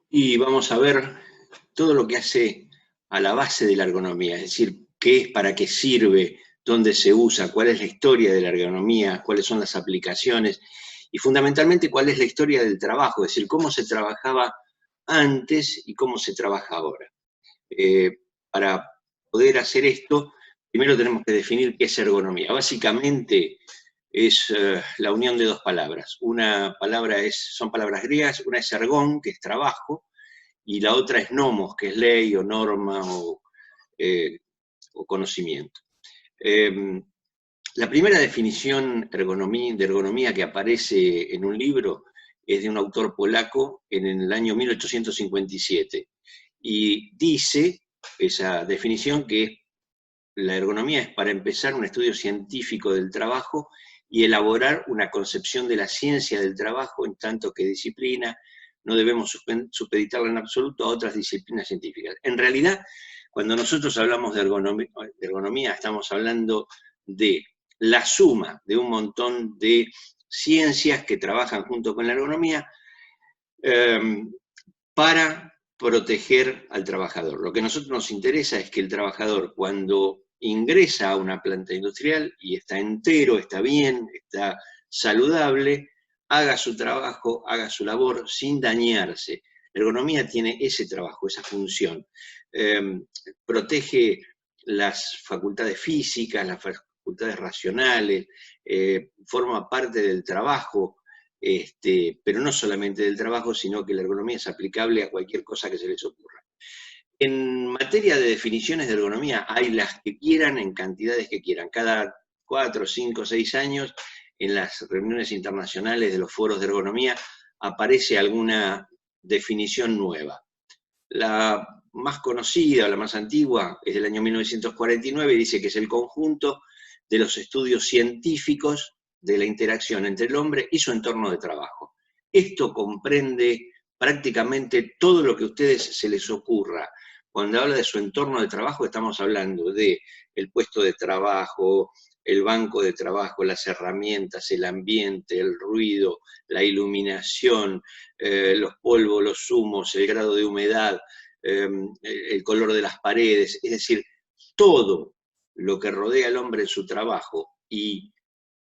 Y vamos a ver todo lo que hace a la base de la ergonomía, es decir, qué es, para qué sirve, dónde se usa, cuál es la historia de la ergonomía, cuáles son las aplicaciones y fundamentalmente cuál es la historia del trabajo, es decir, cómo se trabajaba antes y cómo se trabaja ahora. Para poder hacer esto, primero tenemos que definir qué es ergonomía. Básicamente es la unión de dos palabras. Una palabra son palabras griegas, una es ergón, que es trabajo, y la otra es nomos, que es ley o norma o conocimiento. La primera definición de ergonomía que aparece en un libro es de un autor polaco en el año 1857, y dice esa definición que la ergonomía es, para empezar, un estudio científico del trabajo y elaborar una concepción de la ciencia del trabajo en tanto que disciplina. No debemos supeditarla en absoluto a otras disciplinas científicas. En realidad, cuando nosotros hablamos de ergonomía, estamos hablando de la suma de un montón de ciencias que trabajan junto con la ergonomía para proteger al trabajador. Lo que a nosotros nos interesa es que el trabajador, cuando ingresa a una planta industrial y está entero, está bien, está saludable, haga su trabajo, haga su labor sin dañarse. La ergonomía tiene ese trabajo, esa función. Protege las facultades físicas, las facultades racionales, forma parte del trabajo, pero no solamente del trabajo, sino que la ergonomía es aplicable a cualquier cosa que se les ocurra. En materia de definiciones de ergonomía, hay las que quieran, en cantidades que quieran. Cada 4, 5, 6 años, en las reuniones internacionales de los foros de ergonomía, aparece alguna definición nueva. La más conocida, la más antigua, es del año 1949, y dice que es el conjunto de los estudios científicos de la interacción entre el hombre y su entorno de trabajo. Esto comprende prácticamente todo lo que a ustedes se les ocurra. Cuando habla de su entorno de trabajo, estamos hablando de el puesto de trabajo, el banco de trabajo, las herramientas, el ambiente, el ruido, la iluminación, los polvos, los humos, el grado de humedad, el color de las paredes, es decir, todo lo que rodea al hombre en su trabajo y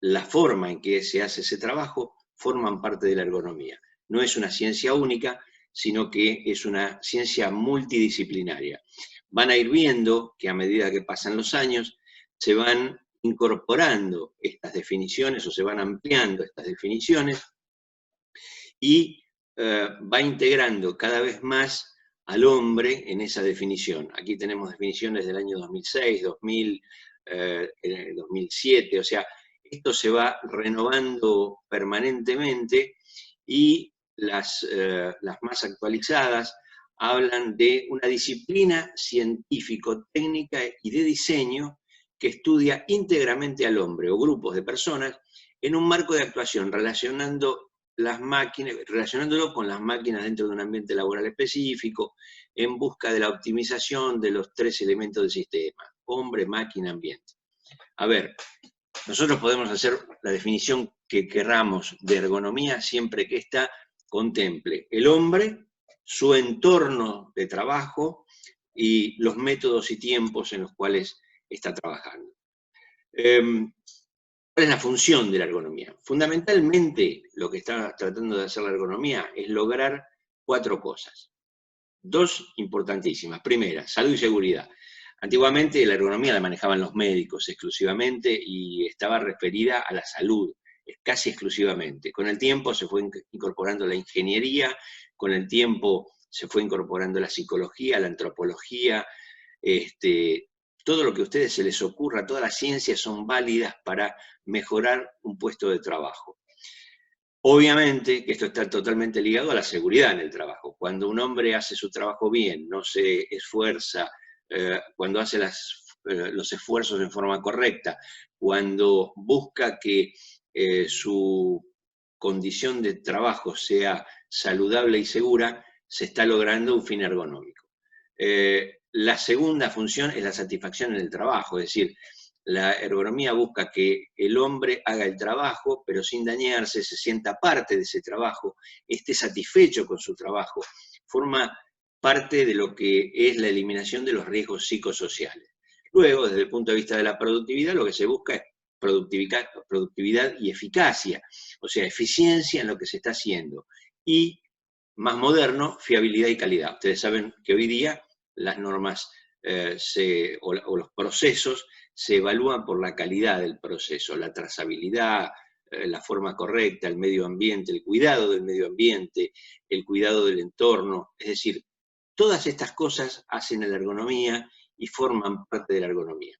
la forma en que se hace ese trabajo forman parte de la ergonomía. No es una ciencia única, sino que es una ciencia multidisciplinaria. Van a ir viendo que a medida que pasan los años se van incorporando estas definiciones o se van ampliando estas definiciones y va integrando cada vez más al hombre en esa definición. Aquí tenemos definiciones del año 2006, 2000, 2007, o sea, esto se va renovando permanentemente y las más actualizadas hablan de una disciplina científico-técnica y de diseño que estudia íntegramente al hombre o grupos de personas en un marco de actuación relacionándolo con las máquinas dentro de un ambiente laboral específico, en busca de la optimización de los 3 elementos del sistema: hombre, máquina, ambiente. A ver, nosotros podemos hacer la definición que querramos de ergonomía siempre que ésta contemple el hombre, su entorno de trabajo y los métodos y tiempos en los cuales está trabajando. ¿Cuál es la función de la ergonomía? Fundamentalmente, lo que está tratando de hacer la ergonomía es lograr 4 cosas. 2 importantísimas. Primera, salud y seguridad. Antiguamente la ergonomía la manejaban los médicos exclusivamente y estaba referida a la salud, casi exclusivamente. Con el tiempo se fue incorporando la ingeniería, con el tiempo se fue incorporando la psicología, la antropología, todo lo que a ustedes se les ocurra, todas las ciencias son válidas para mejorar un puesto de trabajo. Obviamente que esto está totalmente ligado a la seguridad en el trabajo. Cuando un hombre hace su trabajo bien, no se esfuerza, cuando hace los esfuerzos en forma correcta, cuando busca que su condición de trabajo sea saludable y segura, se está logrando un fin ergonómico. La segunda función es la satisfacción en el trabajo, es decir, La ergonomía busca que el hombre haga el trabajo, pero sin dañarse, se sienta parte de ese trabajo, esté satisfecho con su trabajo, forma parte de lo que es la eliminación de los riesgos psicosociales. Luego, desde el punto de vista de la productividad, lo que se busca es productividad y eficacia, o sea, eficiencia en lo que se está haciendo. Y, más moderno, fiabilidad y calidad. Ustedes saben que hoy día las normas o los procesos se evalúan por la calidad del proceso, la trazabilidad, la forma correcta, el medio ambiente, el cuidado del medio ambiente, el cuidado del entorno. Es decir, todas estas cosas hacen a la ergonomía y forman parte de la ergonomía.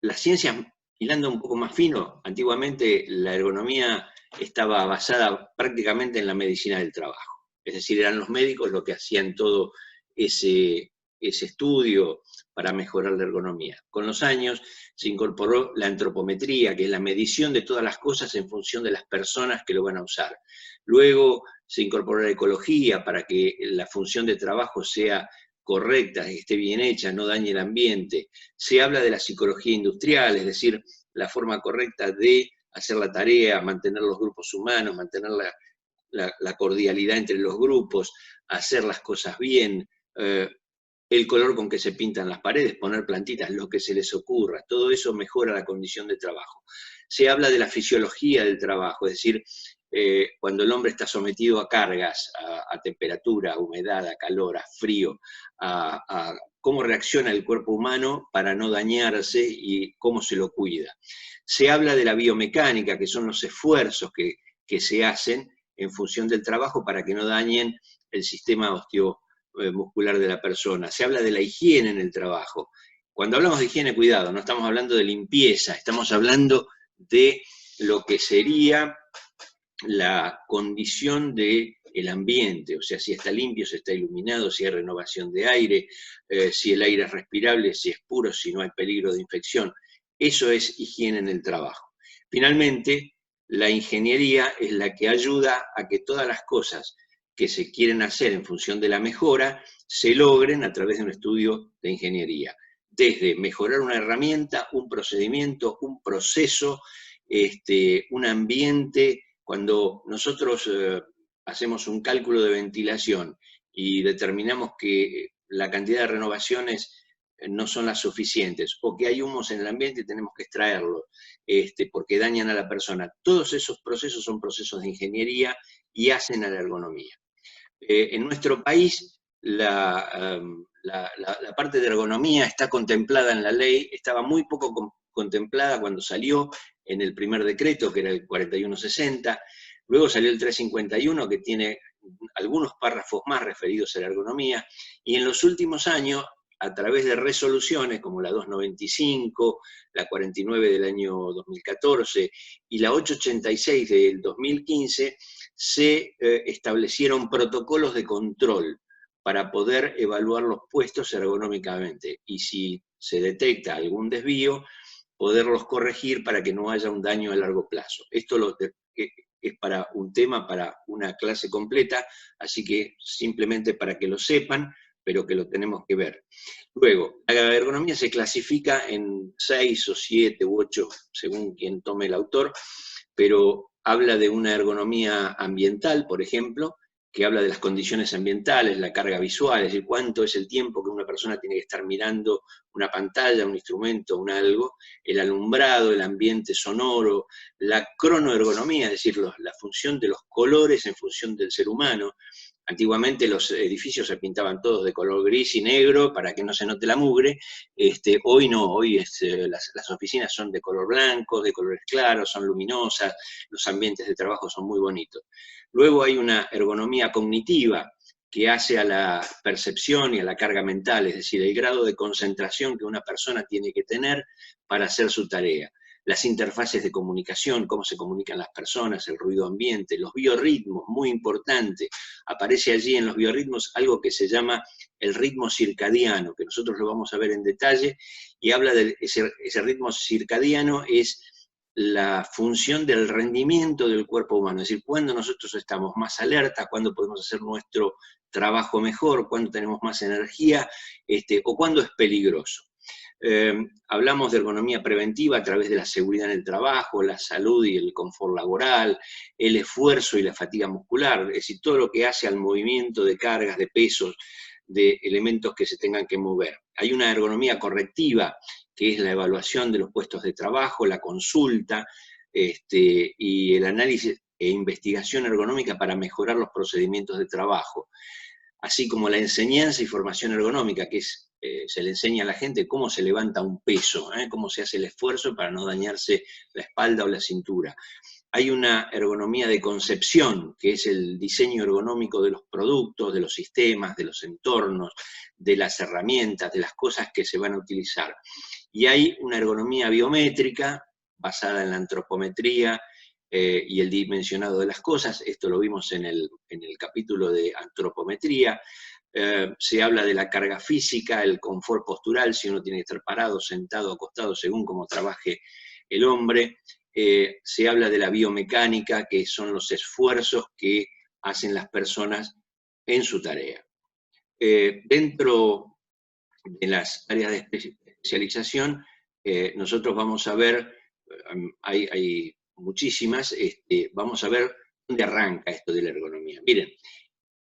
Las ciencias, hilando un poco más fino, antiguamente la ergonomía estaba basada prácticamente en la medicina del trabajo. Es decir, eran los médicos los que hacían todo ese estudio para mejorar la ergonomía. Con los años se incorporó la antropometría, que es la medición de todas las cosas en función de las personas que lo van a usar. Luego se incorporó la ecología para que la función de trabajo sea correcta, que esté bien hecha, no dañe el ambiente. Se habla de la psicología industrial, es decir, la forma correcta de hacer la tarea, mantener los grupos humanos, mantener la cordialidad entre los grupos, hacer las cosas bien, el color con que se pintan las paredes, poner plantitas, lo que se les ocurra, todo eso mejora la condición de trabajo. Se habla de la fisiología del trabajo, es decir, cuando el hombre está sometido a cargas, a temperatura, a humedad, a calor, a frío, a cómo reacciona el cuerpo humano para no dañarse y cómo se lo cuida. Se habla de la biomecánica, que son los esfuerzos que se hacen en función del trabajo para que no dañen el sistema osteomuscular de la persona. Se habla de la higiene en el trabajo. Cuando hablamos de higiene, cuidado, no estamos hablando de limpieza, estamos hablando de lo que sería la condición del ambiente, o sea, si está limpio, si está iluminado, si hay renovación de aire, si el aire es respirable, si es puro, si no hay peligro de infección. Eso es higiene en el trabajo. Finalmente, la ingeniería es la que ayuda a que todas las cosas que se quieren hacer en función de la mejora se logren a través de un estudio de ingeniería. Desde mejorar una herramienta, un procedimiento, un proceso, un ambiente. Cuando nosotros hacemos un cálculo de ventilación y determinamos que la cantidad de renovaciones no son las suficientes, o que hay humos en el ambiente y tenemos que extraerlos, porque dañan a la persona. Todos esos procesos son procesos de ingeniería y hacen a la ergonomía. En nuestro país, la parte de ergonomía está contemplada en la ley, estaba muy poco contemplada cuando salió en el primer decreto, que era el 4160, luego salió el 351, que tiene algunos párrafos más referidos a la ergonomía, y en los últimos años, a través de resoluciones como la 295, la 49 del año 2014 y la 886 del 2015, se establecieron protocolos de control para poder evaluar los puestos ergonómicamente, y si se detecta algún desvío, poderlos corregir para que no haya un daño a largo plazo. Esto es para un tema, para una clase completa, así que simplemente para que lo sepan, pero que lo tenemos que ver. Luego, la ergonomía se clasifica en 6 o 7 u 8, según quien tome el autor, pero habla de una ergonomía ambiental, por ejemplo, que habla de las condiciones ambientales, la carga visual, es decir, cuánto es el tiempo que una persona tiene que estar mirando una pantalla, un instrumento, un algo, el alumbrado, el ambiente sonoro, la cronoergonomía, es decir, la función de los colores en función del ser humano. Antiguamente los edificios se pintaban todos de color gris y negro para que no se note la mugre. Hoy no, hoy las oficinas son de color blanco, de colores claros, son luminosas, los ambientes de trabajo son muy bonitos. Luego hay una ergonomía cognitiva que hace a la percepción y a la carga mental, es decir, el grado de concentración que una persona tiene que tener para hacer su tarea. Las interfaces de comunicación, cómo se comunican las personas, el ruido ambiente, los biorritmos, muy importante. Aparece allí en los biorritmos algo que se llama el ritmo circadiano, que nosotros lo vamos a ver en detalle, y habla de ese ritmo circadiano, es la función del rendimiento del cuerpo humano, es decir, cuando nosotros estamos más alerta, cuando podemos hacer nuestro trabajo mejor, cuando tenemos más energía, o cuando es peligroso. Hablamos de ergonomía preventiva a través de la seguridad en el trabajo, la salud y el confort laboral, el esfuerzo y la fatiga muscular, es decir, todo lo que hace al movimiento de cargas, de pesos, de elementos que se tengan que mover. Hay una ergonomía correctiva, que es la evaluación de los puestos de trabajo, la consulta, y el análisis e investigación ergonómica para mejorar los procedimientos de trabajo, así como la enseñanza y formación ergonómica, que es, se le enseña a la gente cómo se levanta un peso, cómo se hace el esfuerzo para no dañarse la espalda o la cintura. Hay una ergonomía de concepción, que es el diseño ergonómico de los productos, de los sistemas, de los entornos, de las herramientas, de las cosas que se van a utilizar. Y hay una ergonomía biométrica, basada en la antropometría y el dimensionado de las cosas. Esto lo vimos en el capítulo de antropometría. Se habla de la carga física, el confort postural, si uno tiene que estar parado, sentado, acostado, según cómo trabaje el hombre. Se habla de la biomecánica, que son los esfuerzos que hacen las personas en su tarea. Dentro de las áreas de especialización, nosotros vamos a ver, hay muchísimas, vamos a ver dónde arranca esto de la ergonomía. Miren,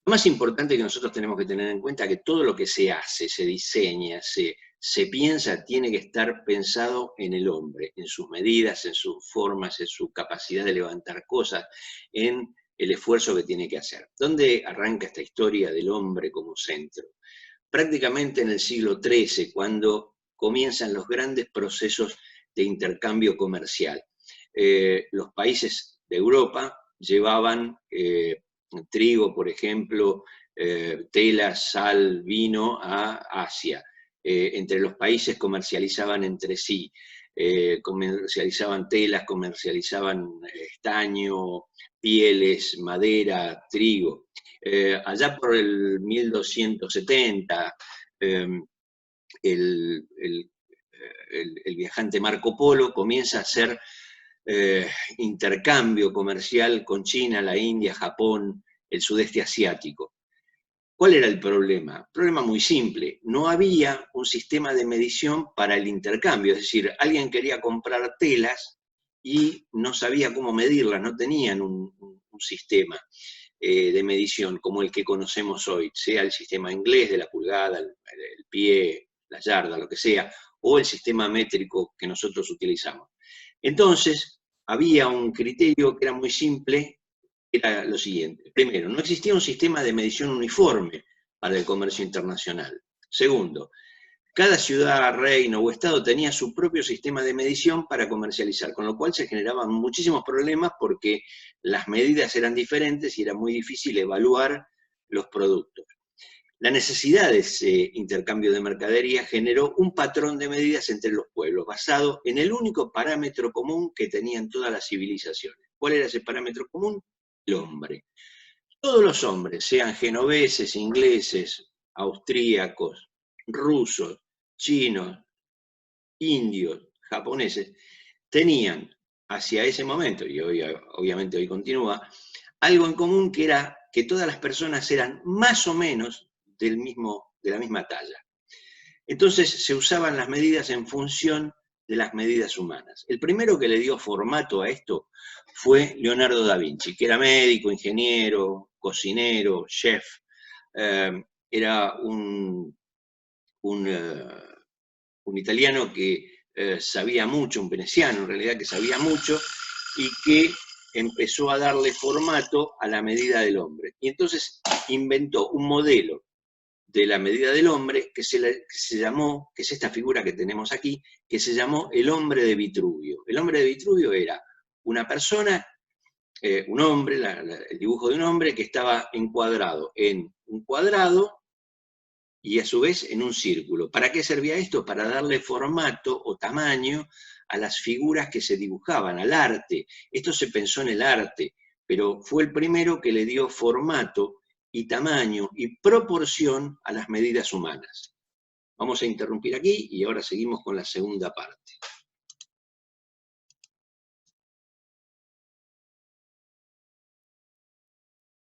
lo más importante que nosotros tenemos que tener en cuenta es que todo lo que se hace, se diseña, se piensa, tiene que estar pensado en el hombre, en sus medidas, en sus formas, en su capacidad de levantar cosas, en el esfuerzo que tiene que hacer. ¿Dónde arranca esta historia del hombre como centro? Prácticamente en el siglo XIII, cuando comienzan los grandes procesos de intercambio comercial. Los países de Europa llevaban trigo, por ejemplo, telas, sal, vino a Asia. Entre los países comercializaban entre sí, comercializaban telas, comercializaban estaño, pieles, madera, trigo. Allá por el 1270, el viajante Marco Polo comienza a hacer intercambio comercial con China, la India, Japón, el sudeste asiático. ¿Cuál era el problema? Problema muy simple, no había un sistema de medición para el intercambio, es decir, alguien quería comprar telas y no sabía cómo medirlas, no tenían un sistema de medición como el que conocemos hoy, sea el sistema inglés de la pulgada, el pie, la yarda, lo que sea, o el sistema métrico que nosotros utilizamos. Entonces, había un criterio que era muy simple, que era lo siguiente. Primero, no existía un sistema de medición uniforme para el comercio internacional. Segundo, cada ciudad, reino o estado tenía su propio sistema de medición para comercializar, con lo cual se generaban muchísimos problemas porque las medidas eran diferentes y era muy difícil evaluar los productos. La necesidad de ese intercambio de mercadería generó un patrón de medidas entre los pueblos, basado en el único parámetro común que tenían todas las civilizaciones. ¿Cuál era ese parámetro común? El hombre. Todos los hombres, sean genoveses, ingleses, austríacos, rusos, chinos, indios, japoneses, tenían hacia ese momento, y hoy, obviamente hoy continúa, algo en común que era que todas las personas eran más o menos de la misma talla. Entonces se usaban las medidas en función de las medidas humanas. El primero que le dio formato a esto fue Leonardo da Vinci, que era médico, ingeniero, cocinero, chef. Era un italiano que sabía mucho, un veneciano en realidad que sabía mucho, y que empezó a darle formato a la medida del hombre. Y entonces inventó un modelo de la medida del hombre que se llamó, que es esta figura que tenemos aquí, que se llamó el hombre de Vitruvio. El hombre de Vitruvio era una persona, un hombre, el dibujo de un hombre que estaba encuadrado en un cuadrado y a su vez en un círculo. ¿Para qué servía esto? Para darle formato o tamaño a las figuras que se dibujaban, al arte. Esto se pensó en el arte, pero fue el primero que le dio formato y tamaño y proporción a las medidas humanas. Vamos a interrumpir aquí y ahora seguimos con la segunda parte.